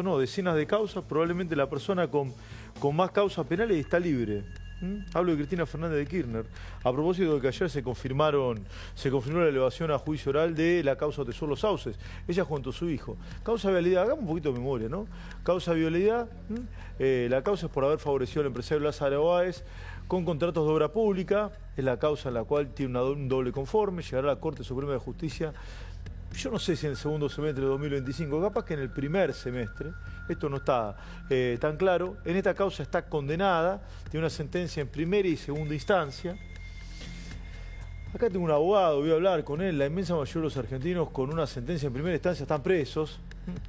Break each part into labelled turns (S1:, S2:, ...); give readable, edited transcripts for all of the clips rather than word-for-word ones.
S1: no, decenas de causas, probablemente la persona con más causas penales está libre. Hablo de Cristina Fernández de Kirchner. A propósito de que ayer se confirmó la elevación a juicio oral de la causa Tesoro Los Sauces, ella junto a su hijo. Causa de vialidad, hagamos un poquito de memoria, ¿no? Causa de vialidad, la causa es por haber favorecido al empresario Lázaro Báez con contratos de obra pública, es la causa en la cual tiene un doble conforme, llegará a la Corte Suprema de Justicia. Yo no sé si en el segundo semestre de 2025, capaz que en el primer semestre, esto no está tan claro. En esta causa está condenada, tiene una sentencia en primera y segunda instancia. Acá tengo un abogado, voy a hablar con él. La inmensa mayoría de los argentinos con una sentencia en primera instancia están presos.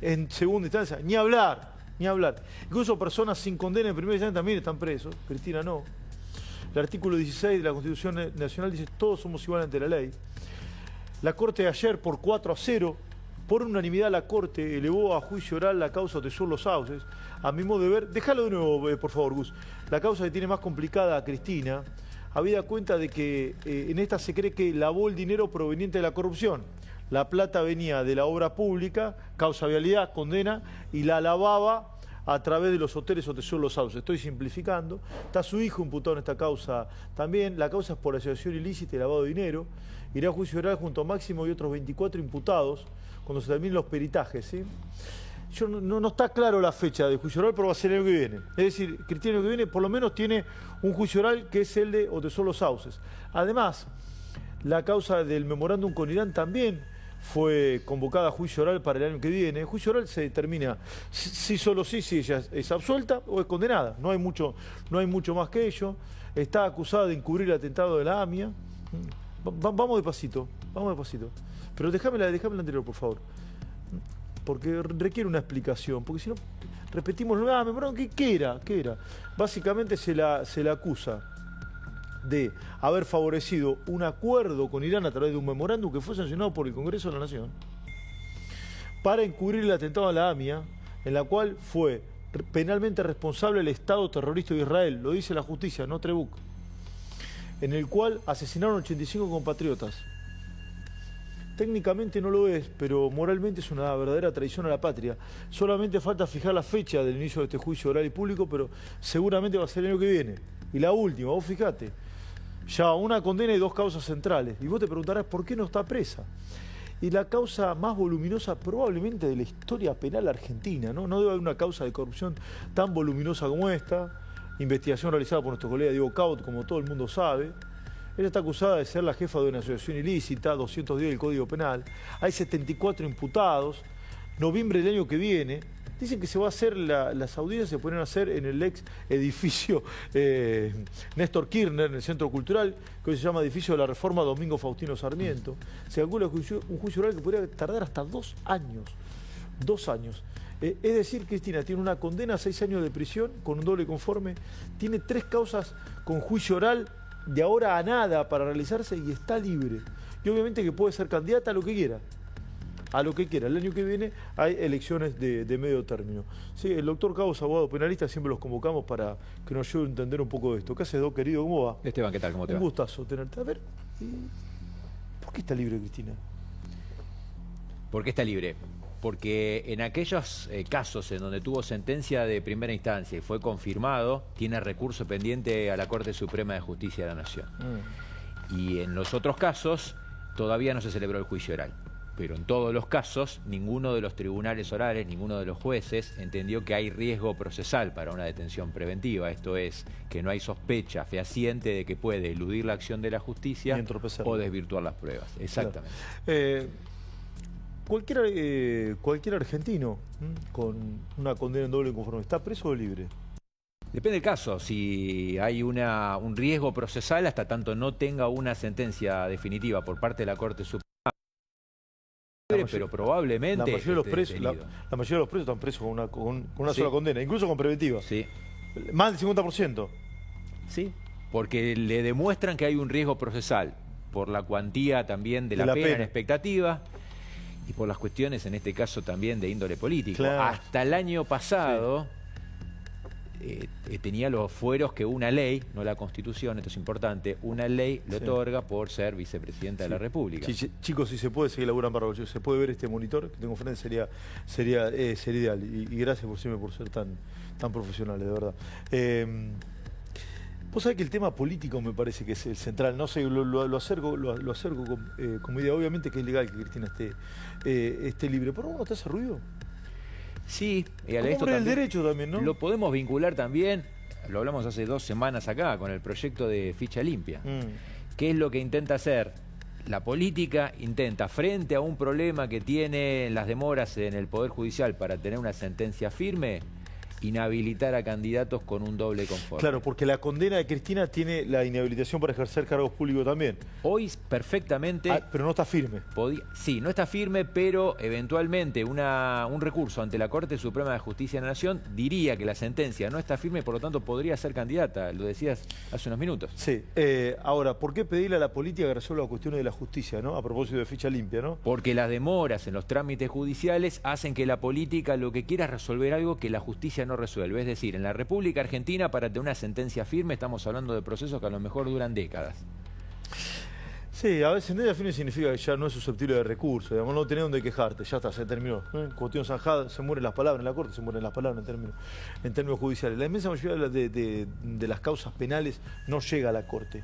S1: En segunda instancia, ni hablar, ni hablar. Incluso personas sin condena en primera instancia también están presos. Cristina no. El artículo 16 de la Constitución Nacional dice todos somos iguales ante la ley. La Corte ayer, por 4-0, por unanimidad la Corte elevó a juicio oral la causa Tesoro Los Sauces. A mi modo de ver, déjalo de nuevo, por favor, Gus. La causa que tiene más complicada a Cristina, habida cuenta de que en esta se cree que lavó el dinero proveniente de la corrupción. La plata venía de la obra pública, causa vialidad, condena, y la lavaba a través de los hoteles o Tesoro Los Sauces. Estoy simplificando. Está su hijo imputado en esta causa también. La causa es por asociación ilícita y lavado de dinero. Irá a juicio oral junto a Máximo y otros 24 imputados cuando se terminen los peritajes, ¿sí? No está claro la fecha de juicio oral, pero va a ser el año que viene. Es decir, Cristina el año que viene por lo menos tiene un juicio oral que es el de Tesoro Los Sauces. Además, la causa del memorándum con Irán también fue convocada a juicio oral para el año que viene. El juicio oral se determina si solo si ella es absuelta o es condenada. No hay mucho más que ello. Está acusada de encubrir el atentado de la AMIA. Vamos despacito. Pero déjame la anterior, por favor. Porque requiere una explicación. Porque si no, repetimos, ¿qué era? Básicamente se la acusa de haber favorecido un acuerdo con Irán a través de un memorándum que fue sancionado por el Congreso de la Nación para encubrir el atentado a la AMIA, en la cual fue penalmente responsable el Estado terrorista de Israel, lo dice la justicia, no Trebuk, en el cual asesinaron 85 compatriotas. Técnicamente no lo es, pero moralmente es una verdadera traición a la patria. Solamente falta fijar la fecha del inicio de este juicio oral y público, pero seguramente va a ser el año que viene. Y la última, vos fijate, ya una condena y 2 causas centrales. Y vos te preguntarás por qué no está presa. Y la causa más voluminosa probablemente de la historia penal argentina, ¿no? No debe haber una causa de corrupción tan voluminosa como esta. Investigación realizada por nuestro colega Diego Caut, como todo el mundo sabe. Ella está acusada de ser la jefa de una asociación ilícita, 210 del Código Penal. Hay 74 imputados. Noviembre del año que viene. Dicen que se va a hacer, las audiencias se pueden hacer en el ex edificio Néstor Kirchner, en el Centro Cultural, que hoy se llama Edificio de la Reforma Domingo Faustino Sarmiento. Se calcula un juicio oral que podría tardar hasta 2 años. 2 años. Es decir, Cristina tiene una condena a 6 años de prisión con un doble conforme, tiene 3 causas con juicio oral de ahora a nada para realizarse y está libre. Y obviamente que puede ser candidata a lo que quiera. A lo que quiera. El año que viene hay elecciones de medio término. Sí, el doctor Caos, abogado penalista, siempre los convocamos para que nos ayude a entender un poco de esto. ¿Qué haces, Doc, querido? ¿Cómo va?
S2: Esteban, ¿qué tal? ¿Cómo te va?
S1: Un gustazo tenerte. A ver, ¿por qué está libre Cristina?
S2: ¿Por qué está libre? Porque en aquellos casos en donde tuvo sentencia de primera instancia y fue confirmado, tiene recurso pendiente a la Corte Suprema de Justicia de la Nación. Y en los otros casos todavía no se celebró el juicio oral. Pero en todos los casos, ninguno de los tribunales orales, ninguno de los jueces entendió que hay riesgo procesal para una detención preventiva. Esto es, que no hay sospecha fehaciente de que puede eludir la acción de la justicia o desvirtuar las pruebas. Exactamente.
S1: Claro. Cualquier argentino con una condena en doble conforme, ¿está preso o libre?
S2: Depende del caso. Si hay un riesgo procesal, hasta tanto no tenga una sentencia definitiva por parte de la Corte Suprema, pero probablemente
S1: la mayoría de los presos están presos con una sola condena, incluso con preventiva.
S2: Sí.
S1: Más del 50%.
S2: Sí, porque le demuestran que hay un riesgo procesal por la cuantía también de la pena en expectativa y por las cuestiones, en este caso también de índole político. Claro. Hasta el año pasado, tenía los fueros que una ley, no la Constitución, esto es importante, una ley le
S1: Sí.
S2: otorga por ser vicepresidenta de la República.
S1: Sí, chicos, si se puede seguir laburando para se puede ver este monitor que tengo frente, sería ideal. Y gracias por siempre por ser tan profesionales, de verdad. Vos sabés que el tema político me parece que es el central. No sé, lo acerco como idea. Obviamente que es legal que Cristina esté libre. ¿Por qué no te hace ruido?
S2: Sí, y
S1: Como
S2: esto
S1: hombre del
S2: también
S1: derecho también, ¿no?
S2: lo podemos vincular también, lo hablamos hace 2 semanas acá, con el proyecto de ficha limpia. ¿Qué es lo que intenta hacer? La política intenta, frente a un problema que tiene las demoras en el Poder Judicial para tener una sentencia firme, inhabilitar a candidatos con un doble conforme.
S1: Claro, porque la condena de Cristina tiene la inhabilitación para ejercer cargos públicos también.
S2: Hoy perfectamente...
S1: Pero no está firme.
S2: Sí, no está firme, pero eventualmente un recurso ante la Corte Suprema de Justicia de la Nación diría que la sentencia no está firme y por lo tanto podría ser candidata. Lo decías hace unos minutos.
S1: Sí. Ahora, ¿por qué pedirle a la política que resuelva cuestiones de la justicia, ¿no? A propósito de ficha limpia, ¿no?
S2: Porque las demoras en los trámites judiciales hacen que la política lo que quiera es resolver algo que la justicia no resuelve. Es decir, en la República Argentina, para tener una sentencia firme, estamos hablando de procesos que a lo mejor duran décadas.
S1: Sí, a veces sentencia firme significa que ya no es susceptible de recurso, digamos, no tenés donde quejarte, ya está, se terminó. Cuestión zanjada, se mueren las palabras en la Corte, se mueren las palabras en términos judiciales. La inmensa mayoría de las causas penales no llega a la Corte.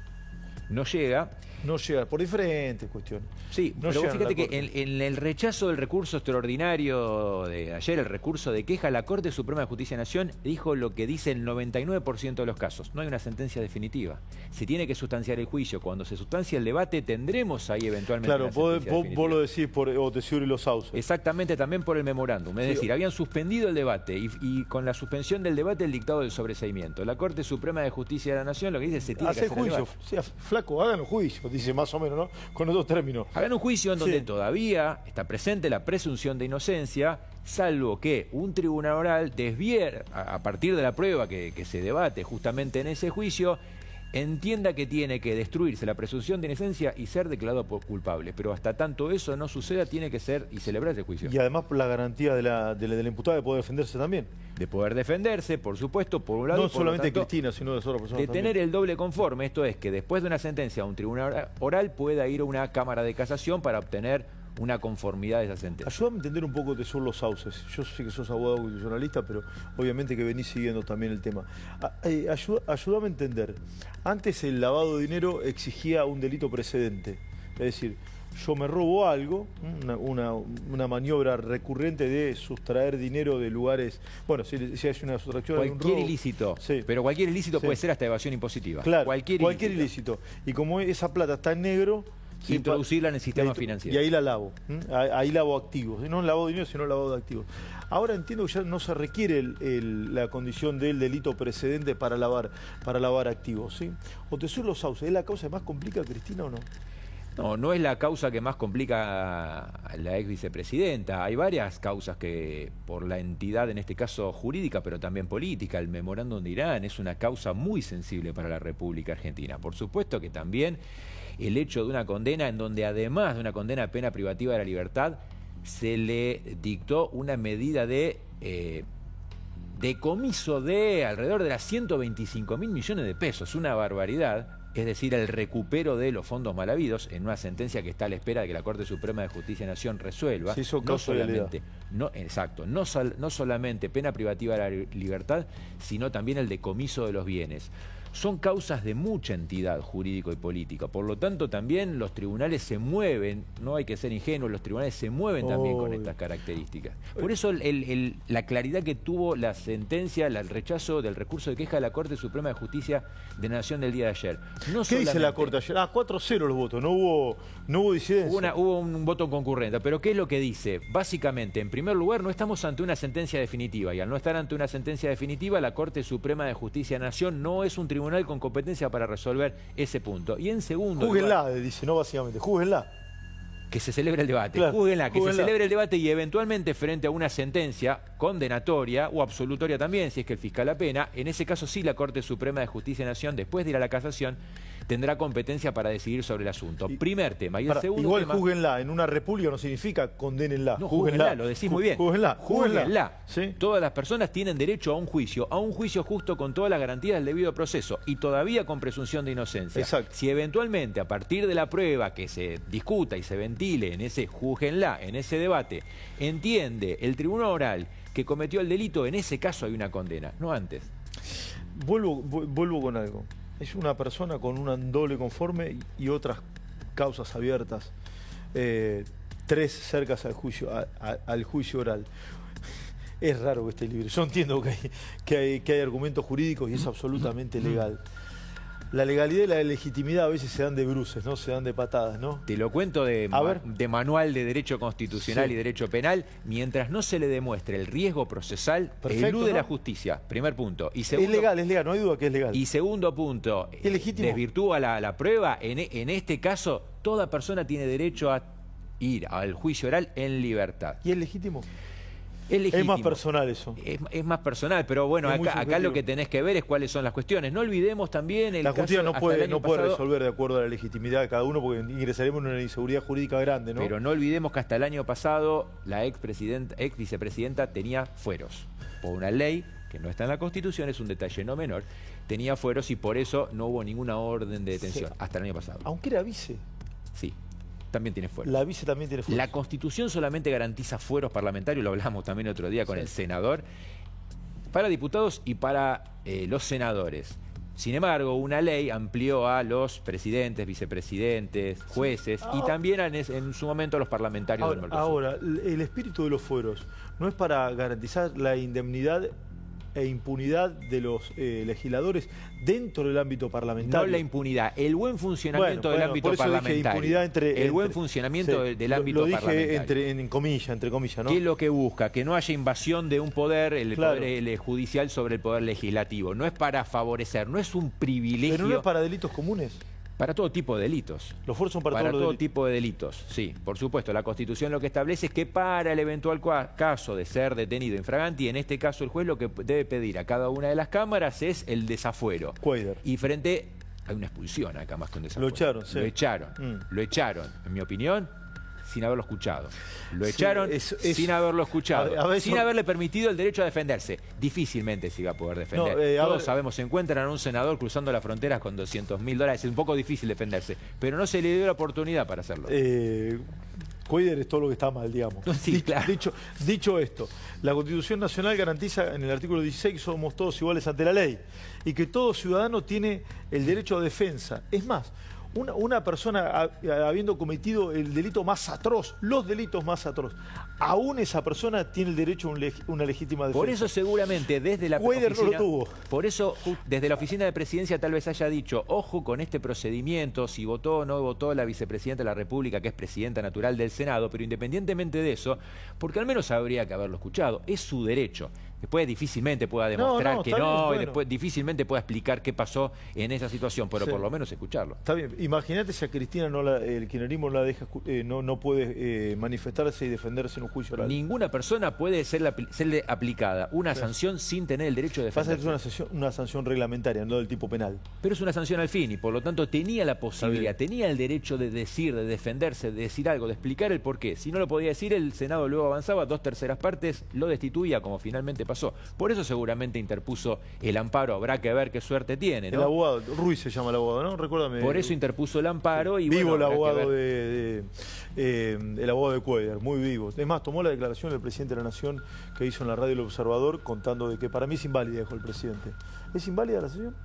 S2: No llega.
S1: No llega, por diferentes cuestiones.
S2: Sí,
S1: no
S2: pero
S1: llegan a la
S2: fíjate que
S1: Corte.
S2: en el rechazo del recurso extraordinario de ayer, el recurso de queja, la Corte Suprema de Justicia de la Nación dijo lo que dice el 99% de los casos. No hay una sentencia definitiva. Se tiene que sustanciar el juicio. Cuando se sustancia el debate, tendremos ahí eventualmente
S1: Claro,
S2: una sentencia definitiva.
S1: vos lo decís por Otesio y los Sauces.
S2: Exactamente, también por el memorándum. Es decir, habían suspendido el debate y con la suspensión del debate el dictado del sobreseimiento. La Corte Suprema de Justicia de la Nación lo que dice es que se tiene que
S1: Hace
S2: hacer el
S1: juicio,
S2: debate.
S1: o sea, flaco, hagan un juicio, dice más o menos, ¿no? Con otros términos.
S2: Hagan un juicio en donde
S1: Sí.
S2: todavía está presente la presunción de inocencia, salvo que un tribunal oral desvíe, a partir de la prueba que se debate justamente en ese juicio, entienda que tiene que destruirse la presunción de inocencia y ser declarado culpable. Pero hasta tanto eso no suceda, tiene que ser y celebrarse el juicio.
S1: Y además la garantía de la imputada de poder defenderse también.
S2: De poder defenderse, por supuesto, por un lado.
S1: No
S2: y por
S1: solamente
S2: lo tanto,
S1: Cristina, sino de otras personas
S2: de
S1: también.
S2: tener el doble conforme, esto es que después de una sentencia a un tribunal oral pueda ir a una cámara de casación para obtener una conformidad de esa sentencia.
S1: Ayúdame a entender un poco de son los sauces. Yo sé que sos abogado constitucionalista, pero obviamente que venís siguiendo también el tema. Ayúdame a entender. Antes el lavado de dinero exigía un delito precedente. Es decir, yo me robo algo, una maniobra recurrente de sustraer dinero de lugares. Bueno, si hay una sustracción, hay un
S2: Cualquier
S1: robo.
S2: ilícito,
S1: Sí.
S2: pero cualquier ilícito
S1: Sí.
S2: puede ser hasta evasión impositiva.
S1: Claro,
S2: cualquier
S1: ilícito. Y como esa plata está en negro,
S2: introducirla en el sistema financiero.
S1: Y ahí la lavo. Ahí lavo activos. No lavado de dinero, sino lavado de activos. Ahora entiendo que ya no se requiere la condición del delito precedente para lavar activos, ¿sí? Otesio y los Sauces, ¿es la causa que más complica a Cristina o no?
S2: No, no es la causa que más complica a la ex vicepresidenta. Hay varias causas que, por la entidad, en este caso jurídica, pero también política, el memorándum de Irán es una causa muy sensible para la República Argentina. Por supuesto que también el hecho de una condena en donde, además de una condena a pena privativa de la libertad, se le dictó una medida de decomiso de alrededor de las 125.000 millones de pesos, una barbaridad. Es decir, el recupero de los fondos mal habidos en una sentencia que está a la espera de que la Corte Suprema de Justicia de la Nación resuelva.
S1: Se hizo
S2: No
S1: causa de
S2: solamente, no solamente pena privativa de la libertad, sino también el decomiso de los bienes. Son causas de mucha entidad jurídico y política. Por lo tanto, también los tribunales se mueven, no hay que ser ingenuos, los tribunales se mueven también con estas características. Por eso la claridad que tuvo la sentencia, el rechazo del recurso de queja de la Corte Suprema de Justicia de la Nación del día de ayer.
S1: ¿Qué dice la Corte ayer? 4-0 los votos, no hubo disidencia.
S2: Hubo un voto concurrente, pero ¿qué es lo que dice? Básicamente, en primer lugar, no estamos ante una sentencia definitiva, y al no estar ante una sentencia definitiva, la Corte Suprema de Justicia de la Nación no es un tribunal con competencia para resolver ese punto. Y en segundo
S1: Júguenla, dice, no básicamente, júguenla.
S2: que se celebre el debate,
S1: Claro,
S2: júguenla, que se
S1: júguenla.
S2: celebre el debate y eventualmente frente a una sentencia condenatoria o absolutoria también, si es que el fiscal apena, en ese caso sí la Corte Suprema de Justicia de la Nación, después de ir a la casación, tendrá competencia para decidir sobre el asunto. Primer tema. Y el segundo
S1: igual
S2: tema...
S1: júguenla, en una república no significa condénenla.
S2: No, júguenla, lo decís muy bien.
S1: Júguenla.
S2: ¿Sí? Todas las personas tienen derecho a un juicio justo con todas las garantías del debido proceso y todavía con presunción de inocencia.
S1: Exacto.
S2: Si eventualmente a partir de la prueba que se discuta y se ventile en ese júguenla, en ese debate, entiende el tribunal oral que cometió el delito, en ese caso hay una condena, no antes.
S1: Vuelvo con algo. Es una persona con un doble conforme y otras causas abiertas. 3 cercas al juicio oral. Es raro que esté libre. Yo entiendo que hay argumentos jurídicos y es absolutamente legal. La legalidad y la legitimidad a veces se dan de bruces, ¿no? Se dan de patadas, ¿no?
S2: Te lo cuento de manual de derecho constitucional y derecho penal. Mientras no se le demuestre el riesgo procesal, elude la justicia. Primer punto. Y segundo,
S1: es legal, no hay duda que es legal.
S2: Y segundo punto, desvirtúa la prueba. En este caso, toda persona tiene derecho a ir al juicio oral en libertad.
S1: ¿Y es legítimo?
S2: Es legítimo.
S1: Es más personal eso.
S2: Es más personal, pero bueno, acá lo que tenés que ver es cuáles son las cuestiones. No olvidemos también el
S1: La justicia
S2: caso,
S1: no puede resolver de acuerdo a la legitimidad de cada uno porque ingresaremos en una inseguridad jurídica grande, ¿no?
S2: Pero no olvidemos que hasta el año pasado la ex vicepresidenta tenía fueros. Por una ley que no está en la Constitución, es un detalle no menor, tenía fueros y por eso no hubo ninguna orden de detención hasta el año pasado.
S1: Aunque era vice.
S2: Sí. También tiene fueros.
S1: La vice también tiene fueros.
S2: La Constitución solamente garantiza fueros parlamentarios, lo hablamos también otro día con el senador, para diputados y para los senadores. Sin embargo, una ley amplió a los presidentes, vicepresidentes, jueces y también en su momento a los parlamentarios del Mercosur.
S1: Ahora, el espíritu de los fueros no es para garantizar la indemnidad e impunidad de los legisladores dentro del ámbito parlamentario.
S2: No la impunidad, el buen funcionamiento del ámbito parlamentario. El buen funcionamiento del ámbito parlamentario.
S1: Lo dije entre comillas, ¿no?
S2: ¿Qué es lo que busca? Que no haya invasión de un poder, poder judicial sobre el poder legislativo. No es para favorecer, no es un privilegio.
S1: Pero no es para delitos comunes.
S2: Para todo tipo de delitos.
S1: Los fueros son para
S2: todo tipo de delitos, sí. Por supuesto, la Constitución lo que establece es que para el eventual caso de ser detenido infraganti, en este caso el juez lo que debe pedir a cada una de las cámaras es el desafuero. Y frente hay una expulsión acá más que un desafuero.
S1: Lo echaron, sí.
S2: Lo echaron, en mi opinión, sin haberlo escuchado. Lo echaron sin haberlo escuchado, sin haberle permitido el derecho a defenderse. Difícilmente se iba a poder defender. Todos sabemos, se encuentran a un senador cruzando las fronteras con $200.000. Es un poco difícil defenderse, pero no se le dio la oportunidad para hacerlo.
S1: Cuíder es todo lo que está mal, digamos.
S2: Sí, claro.
S1: Dicho esto, la Constitución Nacional garantiza en el artículo 16 que somos todos iguales ante la ley y que todo ciudadano tiene el derecho a defensa. Es más, una persona habiendo cometido el delito más atroz, los delitos más atroz, aún esa persona tiene el derecho a una legítima defensa.
S2: Por eso seguramente desde la
S1: oficina, no lo tuvo.
S2: Por eso desde la oficina de presidencia tal vez haya dicho, ojo con este procedimiento, si votó o no votó la vicepresidenta de la República, que es presidenta natural del Senado, pero independientemente de eso, porque al menos habría que haberlo escuchado, es su derecho. Después difícilmente pueda demostrar que no, y después difícilmente pueda explicar qué pasó en esa situación, pero por lo menos escucharlo.
S1: Está bien. Imagínate si a Cristina el kirchnerismo no la deja, no puede manifestarse y defenderse en un juicio oral.
S2: Ninguna persona puede serle aplicada una sanción sin tener el derecho de defenderse.
S1: Pasa que es una sanción reglamentaria, no del tipo penal.
S2: Pero es una sanción al fin y por lo tanto tenía la posibilidad, tenía el derecho de decir, de defenderse, de decir algo, de explicar el porqué. Si no lo podía decir, el Senado luego avanzaba, 2/3 partes lo destituía, como finalmente pasó. Por eso seguramente interpuso el amparo. Habrá que ver qué suerte tiene, ¿no?
S1: El abogado, Ruiz se llama el abogado, ¿no? Recuérdame.
S2: Por eso interpuso el amparo y
S1: vivo
S2: bueno,
S1: el abogado el abogado de Cuellar, muy vivo. Es más, tomó la declaración del presidente de la Nación que hizo en la radio El Observador contando de que para mí es inválida, dijo el presidente. ¿Es inválida la sesión?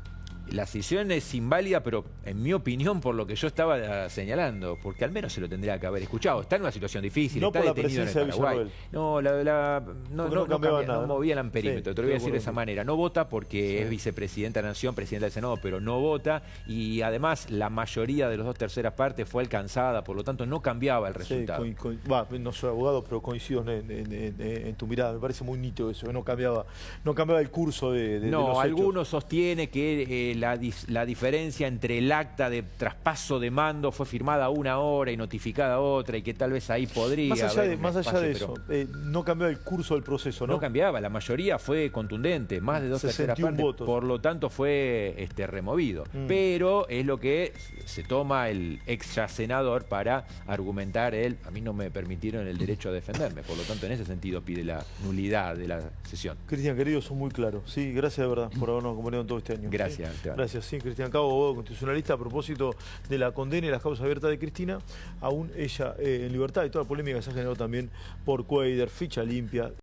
S2: La sesión es inválida, pero en mi opinión, por lo que yo estaba señalando, porque al menos se lo tendría que haber escuchado. Está en una situación difícil, está detenido en el Paraguay. No, no movía el amperímetro, te lo voy a decir de esa manera. No vota porque es vicepresidenta de la Nación, presidenta del Senado, pero no vota. Y además la mayoría de los 2/3 partes fue alcanzada, por lo tanto no cambiaba el resultado.
S1: No soy abogado, pero coincido en tu mirada. Me parece muy nítido eso, que no cambiaba el curso de
S2: no,
S1: los
S2: algunos
S1: hechos.
S2: sostiene que la diferencia entre el acta de traspaso de mando fue firmada una hora y notificada otra, y que tal vez ahí podría
S1: Más allá de eso, no cambió el curso del proceso, ¿no?
S2: No cambiaba, la mayoría fue contundente, más de 2/3 partes,
S1: votos.
S2: por lo tanto fue removido. Pero es lo que se toma el ex ya senador para argumentar a mí no me permitieron el derecho a defenderme, por lo tanto en ese sentido pide la nulidad de la sesión.
S1: Cristian, querido, son muy claros. Sí, gracias de verdad por habernos acompañado en todo este año.
S2: Gracias,
S1: ¿sí? Gracias, sí, Cristian Cabo, abogado constitucionalista, a propósito de la condena y las causas abiertas de Cristina, aún ella en libertad, y toda la polémica que se ha generado también por Cuader, ficha limpia.